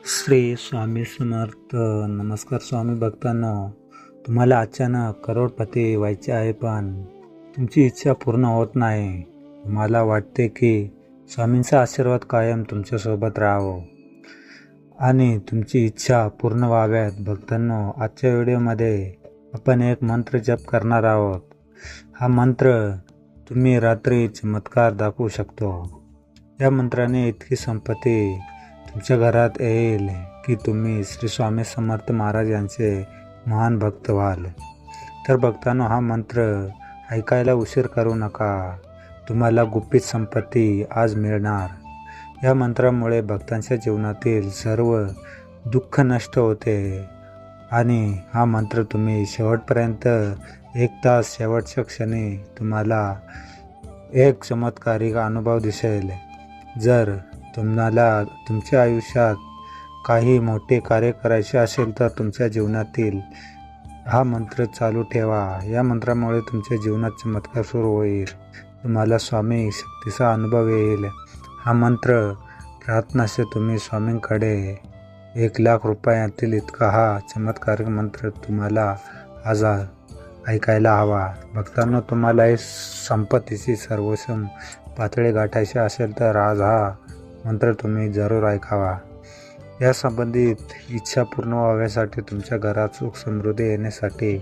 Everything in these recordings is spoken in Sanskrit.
श्री स्वामी समर्थ. नमस्कार स्वामी भक्तांनो. तुम्हाला अचानक करोडपती व्हायचे आहे, पण तुमची इच्छा पूर्ण होत नाही. तुम्हाला वाटते की स्वामींचा आशीर्वाद कायम तुमच्यासोबत राहावं आणि तुमची इच्छा पूर्ण व्हाव्यात. भक्तांनो, आजच्या व्हिडिओमध्ये आपण एक मंत्र जप करणार आहोत. हा मंत्र तुम्ही रात्री चमत्कार दाखवू शकतो. या मंत्राने इतकी संपत्ती तुमच्या घरात येईल की तुम्ही श्री स्वामी समर्थ महाराज यांचे महान भक्त व्हाल. तर भक्तांनो, हा मंत्र ऐकायला उशीर करू नका. तुम्हाला गुपित संपत्ती आज मिळणार. या मंत्रामुळे भक्तांच्या जीवनातील सर्व दुःख नष्ट होते आणि हा मंत्र तुम्ही शेवटपर्यंत 1 तास, शेवटच्या क्षणी तुम्हाला एक चमत्कारिक अनुभव दिसेल. जर तुम्हाला तुमच्या आयुष्यात काही मोठे कार्य करायचे असेल तर तुमच्या जीवनातील हा मंत्र चालू ठेवा. या मंत्रामुळे तुमच्या जीवनात चमत्कार सुरू होईल. तुम्हाला स्वामी शक्तीचा अनुभव येईल. हा मंत्र प्रार्थनासे तुम्ही स्वामींकडे 1,00,000 रुपयातील इतका हा चमत्कारिक मंत्र तुम्हाला आज ऐकायला हवा. भक्तांनो, तुम्हाला ही संपत्तीची सर्वोत्तम पातळी गाठायची असेल तर आज हा मंत्र तुम्ही जरूर ऐकावा. या संबंधित इच्छा पूर्ण व्हाव्यासाठी तुमच्या घरात सुख समृद्धी येण्यासाठी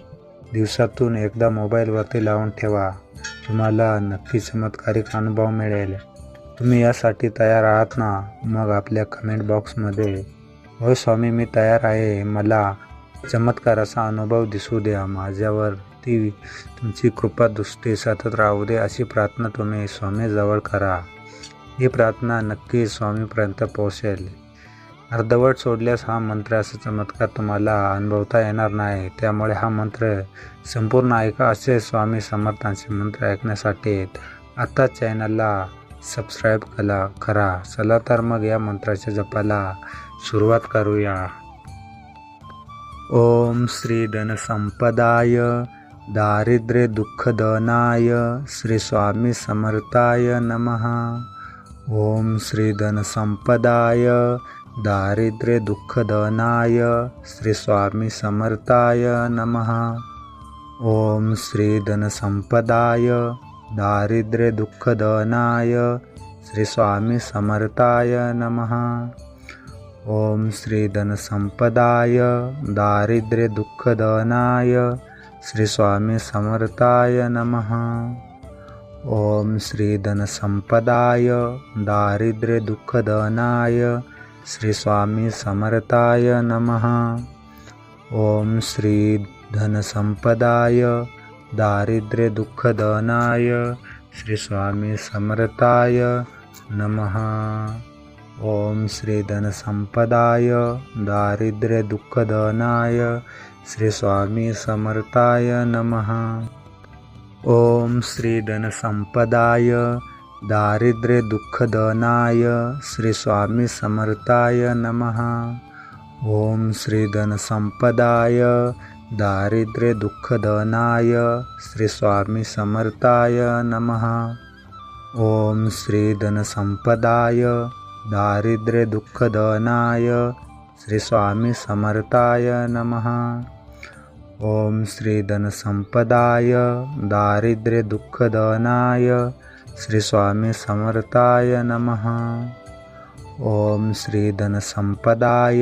दिवसातून एकदा मोबाईलवरती लावून ठेवा. तुम्हाला नक्की चमत्कारिक अनुभव मिळेल. तुम्ही यासाठी तयार आहात ना? मग आपल्या कमेंट बॉक्समध्ये "होय स्वामी, मी तयार आहे. मला चमत्काराचा अनुभव दिसू द्या. माझ्यावरती तुमची कृपा दृष्टी सतत राहू दे" अशी प्रार्थना तुम्ही स्वामीजवळ करा. ही प्रार्थना नक्की स्वामीपर्यंत पोहोचेल. अर्धवट सोडल्यास हा मंत्राचा चमत्कार तुम्हाला अनुभवता येणार नाही. त्यामुळे हा मंत्र संपूर्ण ऐका. असे स्वामी समर्थांचे मंत्र ऐकण्यासाठी आता चॅनलला सबस्क्राईब करा. चला तर मग या मंत्राच्या जपाला सुरुवात करूया. ओम श्री धनसंपदाय दारिद्र्य दुःखदनाय श्री स्वामी समर्थाय नमः. ओम श्री धनसंपदाय दारिद्र्य दुःखदनाय श्री स्वामी समर्थाय नमः. ओम श्री धनसंपदाय दारिद्र्य दुःखदनाय श्री स्वामी समर्थाय नमः. ओम श्री धनसंपदाय दारिद्र्य दुःखदनाय श्री स्वामी समर्थाय नमः. ओम श्री धनसंपदाय दारिद्र्य दुःखदनाय श्री स्वामी समर्थाय नमः. ओम श्री धनसंपदाय दारिद्र्य दुःखदनाय श्री स्वामी समर्थाय नमः. ओम श्री धनसंपदाय दारिद्र्य दुःखदनाय श्री स्वामी समर्थाय नमः. ओम श्री धनसंपदाय दारिद्र्य दुःखदनाय श्री स्वामी समर्थाय नमः. ओम श्री धनसंपदाय दारिद्र्य दुःखदनाय श्री स्वामी समर्थाय नमः. ओम श्री धनसंपदाय दारिद्र्य दुःखदनाय श्री स्वामी समर्थाय नमः. ओम श्री धनसंपदाय दारिद्र्य दुःखदनाय श्री स्वामी समर्थाय नमः. ओम श्री धनसंपदाय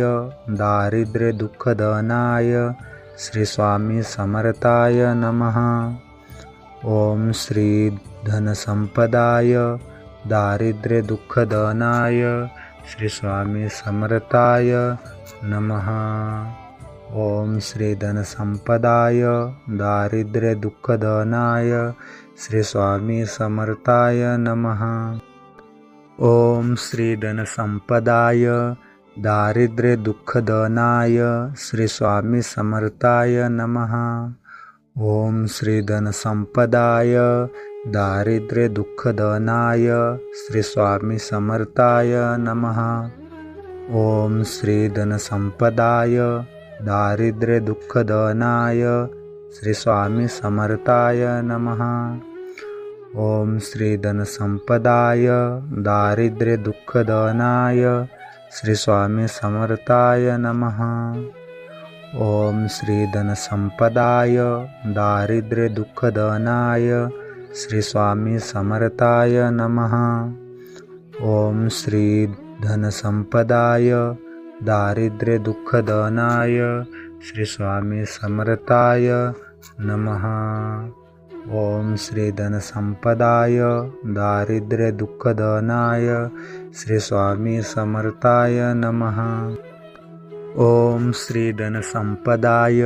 दारिद्र्य दुःखदनाय श्री स्वामी समर्थाय नमः. ओम श्री धनसंपदाय दारिद्र्य दुःखदनाय श्री स्वामी समर्थाय नमः. ओम श्री धनसंपदाय दारिद्र्य दुःखदनाय श्री स्वामी समर्थाय नमः. ओम श्री धनसंपदाय दारिद्र्य दुःखदनाय श्री स्वामी समर्थाय नमः. ओम श्री धनसंपदाय दारिद्र्य दुःखदनाय श्री स्वामी समर्थाय नमः. ओम श्री धनसंपदाय दारिद्र्य दुःखदनाय श्री स्वामी समर्थाय नमः. ओम श्री धनसंपदाय दारिद्र्य दुःखदनाय श्री स्वामी समर्थाय नमः। ओम श्री धनसंपदाय दारिद्र्य दुःखदहनाय श्री स्वामी समर्थाय नमः। ओम श्री धनसंपदाय दारिद्र्य दुःखदहनाय श्री स्वामी समर्थाय नमः। ओम श्री धनसंपदाय दारिद्र्य दुःखदहनाय श्री स्वामी समर्थाय नमः। ओम श्री धनसंपदाय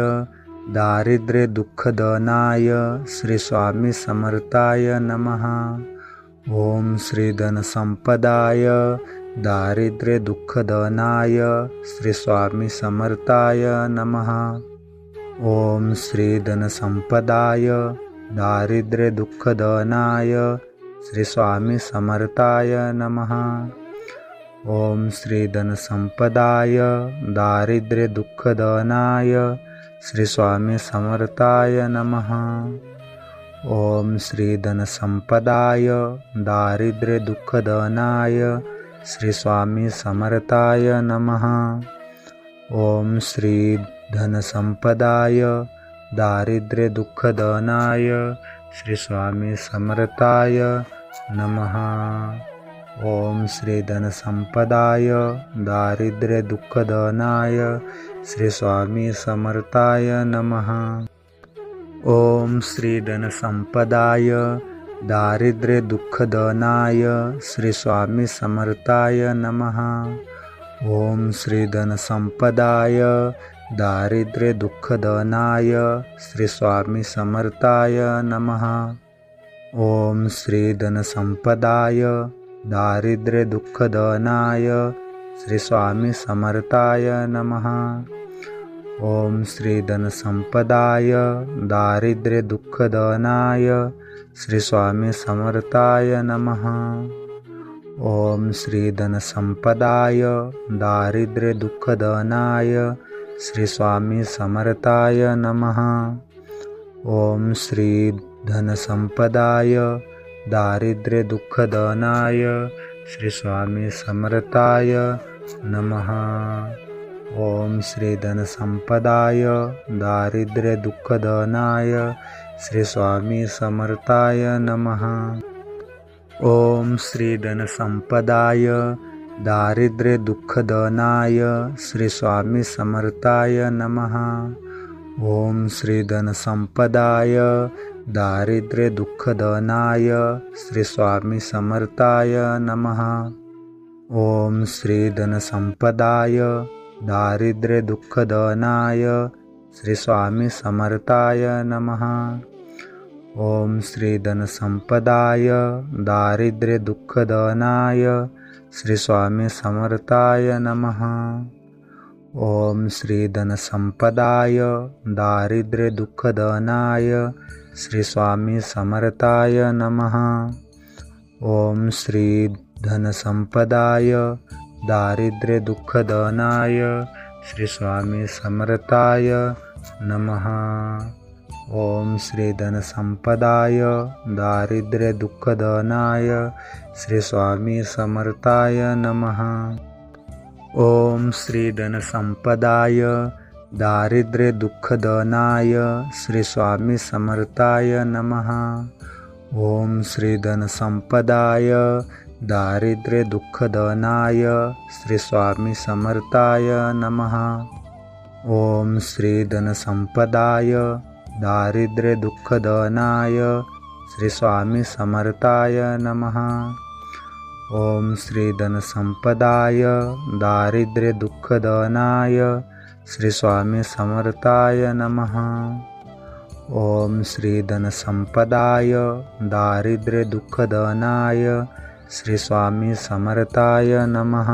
दारिद्र्य दुःखदहनाय श्री स्वामी समर्थाय नमः। ओम श्री धनसंपदाय दारिद्र्य दुःखदहनाय श्री स्वामी समर्थाय नमः। ओम श्री धनसंपदाय दारिद्र्य दुःखदहनाय श्री स्वामी समर्थाय नमः। ओम श्री धनसंपदाय दारिद्र्य दुःखदहनाय श्री स्वामी समर्थाय नमः। ओम श्री धनसंपदाय दारिद्र्य दुःखदहनाय श्री स्वामी समर्थाय नमः। ओम श्री धनसंपदाय दारिद्र्य दुःखदहनाय श्री स्वामी समर्थाय नमः। ओम श्री धनसंपदाय दारिद्र्य दुःखदहनाय श्री स्वामी समर्थाय नमः। ओम श्री धनसंपदाय दारिद्र्य दुःखदहनाय श्री स्वामी समर्थाय नमः। ओम श्री धनसंपदाय दारिद्र्य दुःखदहनाय श्री स्वामी समर्थाय नमः। ओम श्री धनसंपदाय दारिद्र्य दुःखदहनाय श्री स्वामी समर्थाय नमः। ओम श्री धनसंपदाय दारिद्र्य दुःखदहनाय श्री स्वामी समर्थाय नमः। ओम श्री धनसंपदाय दारिद्र्य दुःखदहनाय श्री स्वामी समर्थाय नमः। ओम श्री धनसंपदाय दारिद्र्य दुःखदहनाय श्री स्वामी समर्थाय नमः। ओम श्री धनसंपदाय दारिद्र्य दुःखदहनाय श्री स्वामी समर्थाय नमः। ओम श्री धनसंपदाय दारिद्र्य दुःखदहनाय श्री स्वामी समर्थाय नमः। ओम श्री धनसंपदाय दारिद्र्य दुःखदहनाय श्री स्वामी समर्थाय नमः। ओम श्री धनसंपदाय दारिद्र्य दुःखदहनाय श्री स्वामी समर्थाय नमः। ओम श्री धनसंपदाय दारिद्र्य दुःखदहनाय श्री स्वामी समर्थाय नमः। ओम श्री धनसंपदाय दारिद्र्य दुःखदहनाय श्री स्वामी समर्थाय नमः। ओम श्री धनसंपदाय दारिद्र्य दुःखदहनाय श्री स्वामी समर्थाय नमः। ओम श्री धनसंपदाय दारिद्र्य दुःखदहनाय श्री स्वामी समर्थाय नमः। ओम श्री धनसंपदाय दारिद्र्य दुःखदहनाय श्री स्वामी समर्थाय नमः। ओम श्री धनसंपदाय दारिद्र्य दुःखदहनाय श्री स्वामी समर्थाय नमः। ओम श्री धनसंपदाय दारिद्र्य दुःखदहनाय श्री स्वामी समर्थाय नमः। ओम श्री धनसंपदाय दारिद्र्य दुःखदहनाय श्री स्वामी समर्थाय नमः। ओम श्री धनसंपदाय दारिद्र्य दुःखदहनाय श्री स्वामी समर्थाय नमः।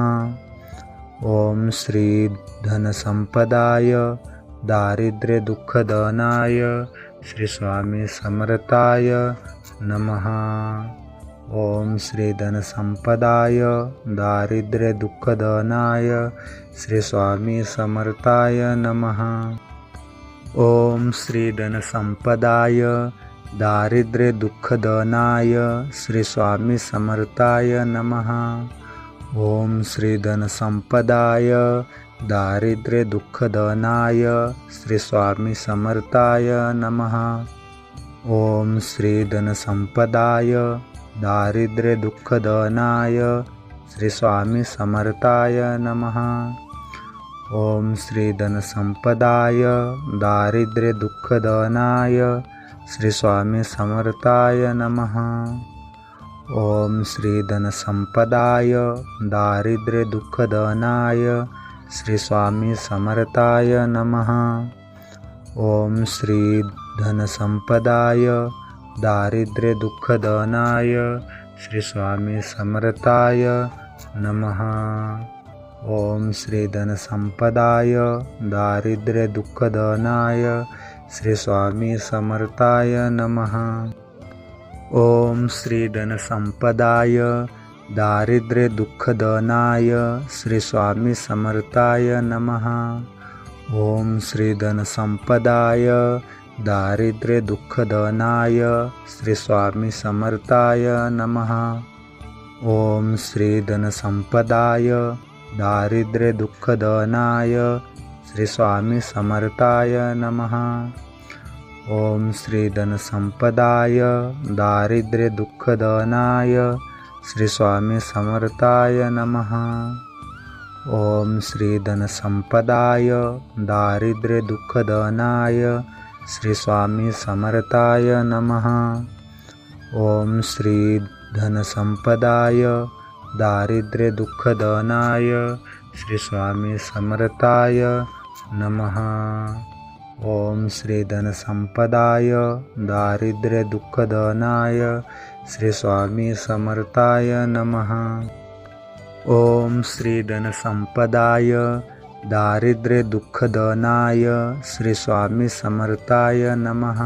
ओम श्री धनसंपदाय दारिद्र्य दुःखदहनाय श्री स्वामी समर्थाय नमः। ओम श्री धनसंपदाय दारिद्र्य दुःखदहनाय श्री स्वामी समर्थाय नमः। ओम श्री धनसंपदाय दारिद्र्य दुःखदहनाय श्री स्वामी समर्थाय नमः। ओम श्री धनसंपदाय दारिद्र्य दुःखदनाय श्री स्वामी समर्थाय नमः। ओम श्री धनसंपदाय दारिद्र्य दुःखदनाय श्री स्वामी समर्थाय नमः। ओम श्री धनसंपदाय दारिद्र्य दुःखदनाय श्री स्वामी समर्थाय नमः। ओम श्री धनसंपदाय दारिद्र्य दुःखदनाय श्री स्वामी समर्थाय नमः। ओम श्री धनसंपदाय दारिद्र्य दुःखदनाय श्री स्वामी समर्थाय नमः। ओम श्री धनसंपदाय दारिद्र्य दुःखदनाय श्री स्वामी समर्थाय नमः। ओम श्री धनसंपदाय दारिद्र्य दुःखदनाय श्री स्वामी समर्थाय नमः। ओम श्री धनसंपदाय दारिद्र्य दुःखदनाय श्री स्वामी समर्थाय नमः। ओम श्री धनसंपदाय दारिद्र्य दुःखदनाय श्री स्वामी समर्थाय नमः। ओम श्री धनसंपदाय दारिद्र्य दुःखदनाय श्री स्वामी समर्थाय नमः। ओम श्री धनसंपदाय दारिद्र्य दुःखदनाय श्री स्वामी समर्थाय नमः। ओम श्री धनसंपदाय दारिद्र्य दुःखदनाय श्री स्वामी समर्थाय नमः। ओम श्री धनसंपदाय दारिद्र्य दुःखदनाय श्री स्वामी समर्थाय नमः। ओम श्री धनसंपदाय दारिद्र्य दुःखदनाय श्री स्वामी समर्थाय नमः।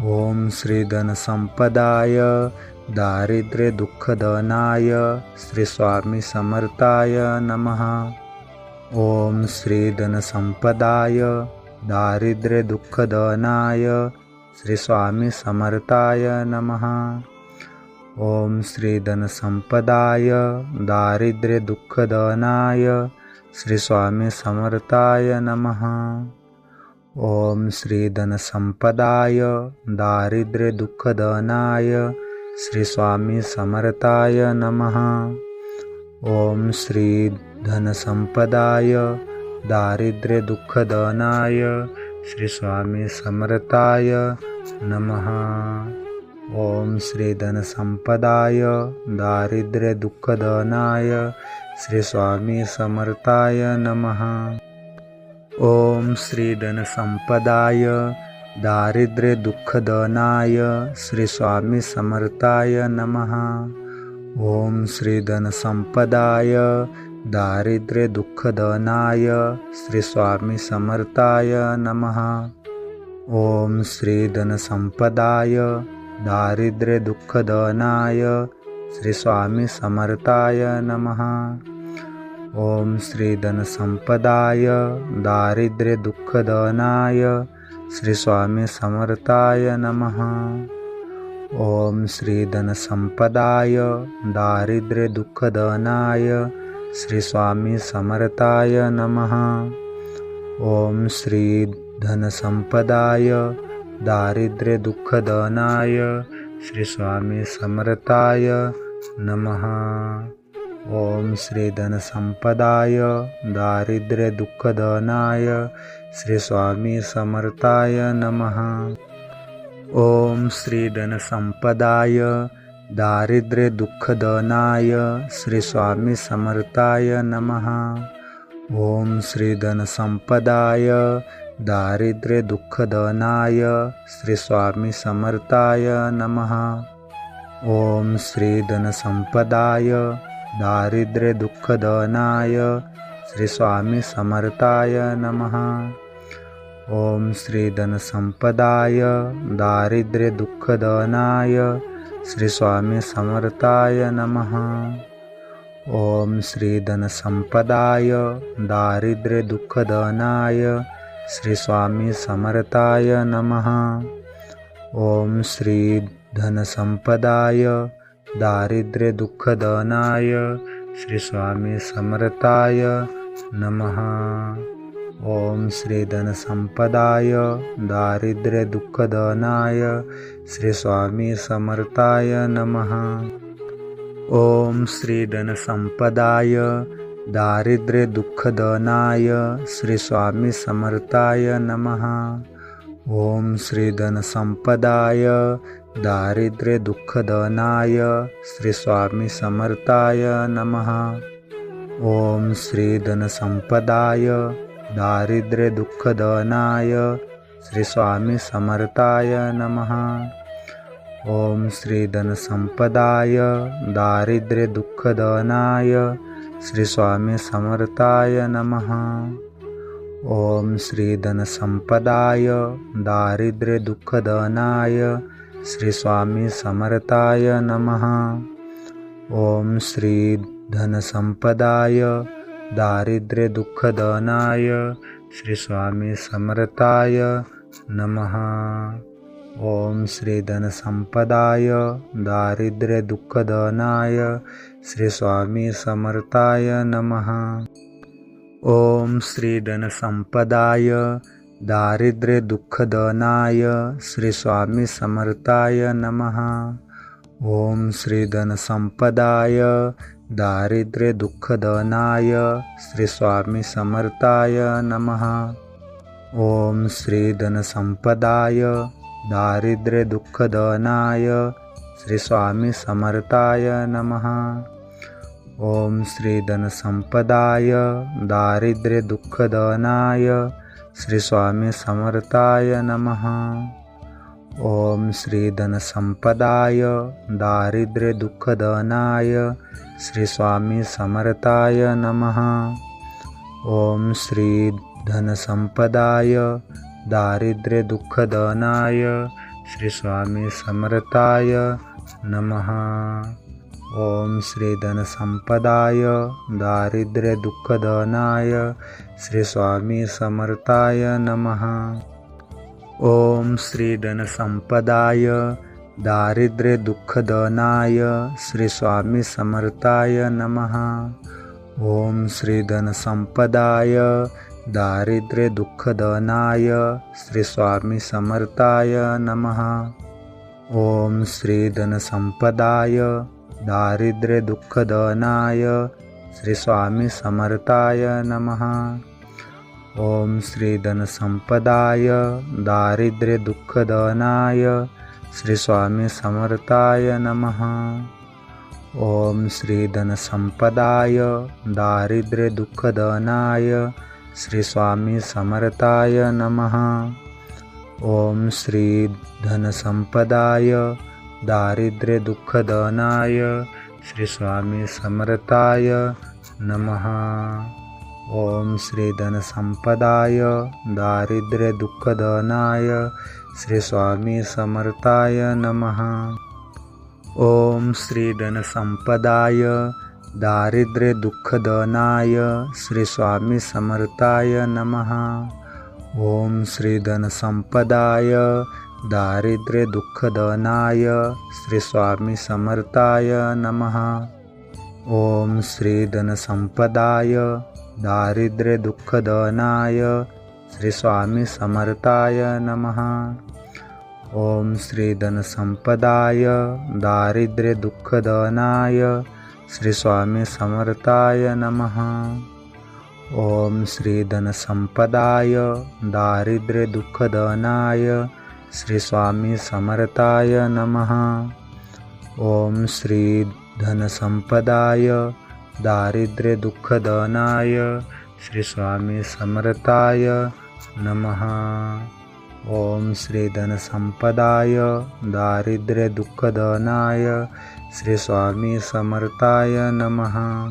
ओम श्री धनसंपदाय दारिद्र्य दुःखदनाय श्री स्वामी समर्थाय नमः। ओम श्री धनसंपदाय दारिद्र्य दुःखदनाय श्री स्वामी समर्थाय नमः। ओम श्री धनसंपदाय दारिद्र्य दुःखदनाय श्री स्वामी समर्थाय नमः। ओम श्री धनसंपदाय दारिद्र्य दुःखदनाय श्री स्वामी समर्थाय नमः। ओम श्री धनसंपदाय दारिद्र्य दुःखदनाय श्री स्वामी समर्थाय नमः। ओम श्री धनसंपदाय दारिद्र्य दुःखदनाय श्री स्वामी समर्थाय नमः। ओम श्री धनसंपदाय दारिद्र्य दुःखदनाय श्री स्वामी समर्थाय नमः। ओम श्री धनसंपदाय दारिद्र्य दुःखदनाय श्री स्वामी समर्थाय नमः। ओम श्री धनसंपदाय दारिद्र्य दुःखदनाय श्री स्वामी समर्थाय नमः। ओम श्री धनसंपदाय दारिद्र्य दुःखदनाय श्री स्वामी समर्थाय नमः। ओम श्री धनसंपदाय दारिद्र्य दुःखदनाय श्री स्वामी समर्थाय नमः। ओम श्री धनसंपदाय दारिद्र्य दुःखदनाय श्री स्वामी समर्थाय नमः। ओम श्री धनसंपदाय दारिद्र्य दुःखदनाय श्री स्वामी समर्थाय नमः। ओम श्री धनसंपदाय दारिद्र्य दुःखदनाय श्री स्वामी समर्थाय नमः। ओम श्री धनसंपदाय दारिद्र्य दुःखदनाय श्री स्वामी समर्थाय नमः। ओम श्री धनसंपदाय दारिद्र्य दुःखदनाय श्री स्वामी समर्थाय नमः। ओम श्री धनसंपदाय दारिद्र्य दुःखदनाय श्री स्वामी समर्थाय नमः। ओम श्री धनसंपदाय दारिद्र्य दुःखदनाय श्री स्वामी समर्थाय नमः। ओम श्री धनसंपदाय दारिद्र्य दुःखदनाय श्री स्वामी समर्थाय नमः. ओम श्री धनसंपदाय दारिद्र्य दुःखदहनाय श्री स्वामी समर्थाय नमः. ओम श्री धनसंपदाय दारिद्र्य दुःखदहनाय श्री स्वामी समर्थाय नमः. ओम श्री धनसंपदाय दारिद्र्य दुःखदहनाय श्री स्वामी समर्थाय नमः. ओम श्री धनसंपदाय दारिद्र्य दुःखदहनाय श्री स्वामी समर्थाय नमः. ओम श्री धनसंपदाय दारिद्र्य दुःखदहनाय श्री स्वामी समर्थाय नमः. ओम श्री धनसंपदाय दारिद्र्य दुःखदहनाय श्री स्वामी समर्थाय नमः. ओम श्री धनसंपदाय दारिद्र्य दुःखदहनाय श्री स्वामी समर्थाय नमः. ओम श्री धनसंपदाय दारिद्र्य दुःखदहनाय श्री स्वामी समर्थाय नमः. ओम श्री धनसंपदाय दारिद्र्य दुःखदहनाय श्री स्वामी समर्थाय नमः. ओम श्री धनसंपदाय दारिद्र्य दुःखदहनाय श्री स्वामी समर्थाय नमः. ओम श्री धनसंपदाय दारिद्र्य दुःखदहनाय श्री स्वामी समर्थाय नमः. ओम श्री धनसंपदाय दारिद्र्य दुःखदहनाय श्री स्वामी समर्थाय नमः. ओम श्री धनसंपदाय दारिद्र्य दुःखदहनाय श्री स्वामी समर्थाय नमः. ओम श्री धनसंपदाय दारिद्र्य दुःखदहनाय श्री स्वामी समर्थाय नमः. ओम श्री धनसंपदाय दारिद्र्य दुःखदहनाय श्री स्वामी समर्थाय नमः. ओम श्री धनसंपदाय दारिद्र्य दुःखदहनाय श्री स्वामी समर्थाय नमः. ओम श्री धनसंपदाय दारिद्र्य दुःखदहनाय श्री स्वामी समर्थाय नमः. ओम श्री धनसंपदाय दारिद्र्य दुःखदहनाय श्री स्वामी समर्थाय नमः. ओम श्री धनसंपदाय दारिद्र्य दुःखदहनाय श्री स्वामी समर्थाय नमः. ओम श्री धनसंपदाय दारिद्र्य दुःखदहनाय श्री स्वामी समर्थाय नमः. ओम श्री धनसंपदाय दारिद्र्य दुःखदहनाय श्री स्वामी समर्थाय नमः. ओम श्री धनसंपदाय दारिद्र्य दुःखदहनाय श्री स्वामी समर्थाय नमः. ओम श्री धनसंपदाय दारिद्र्य दुःखदहनाय श्री स्वामी समर्थाय नमः. ओम श्री धनसंपदाय दारिद्र्य दुःखदहनाय श्री स्वामी समर्थाय नमः. ओम श्री धनसंपदाय दारिद्र्य दुःखदहनाय श्री स्वामी समर्थाय नमः. ओम श्री धनसंपदाय दारिद्र्य दुःखदहनाय श्री स्वामी समर्थाय नमः. ओम श्री धनसंपदाय दारिद्र्य दुःखदहनाय श्री स्वामी समर्थाय नमः. ओम श्री धनसंपदाय दारिद्र्य दुःखदहनाय श्री स्वामी समर्थाय नमः. ओम श्री धनसंपदाय दारिद्र्य दुःखदहनाय श्री स्वामी समर्थाय नमः.